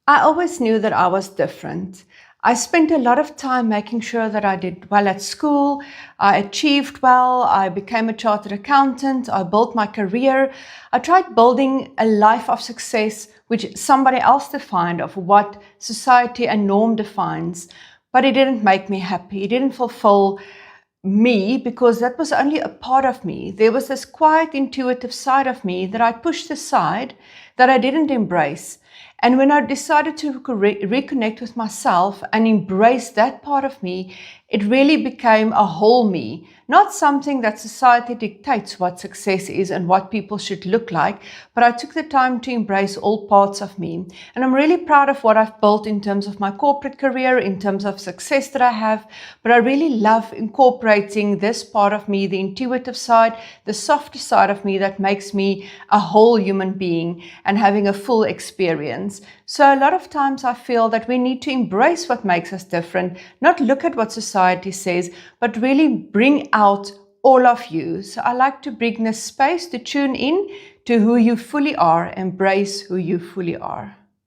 I always knew that I was different. I spent a lot of time making sure that I did well at school, I achieved well, I became a chartered accountant, I built my career. I tried building a life of success which somebody else defined, of what society and norm defines, but it didn't make me happy. It didn't fulfill me because that was only a part of me. There was this quiet, intuitive side of me that I pushed aside, that I didn't embrace. And when I decided to reconnect with myself and embrace that part of me, it really became a whole me, not something that society dictates what success is and what people should look like, but I took the time to embrace all parts of me. And I'm really proud of what I've built in terms of my corporate career, in terms of success that I have, but I really love incorporating this part of me, the intuitive side, the softer side of me that makes me a whole human being and having a full experience. So a lot of times I feel that we need to embrace what makes us different, not look at what society says, but really bring out all of you. So I like to bring this space to tune in to who you fully are, embrace who you fully are.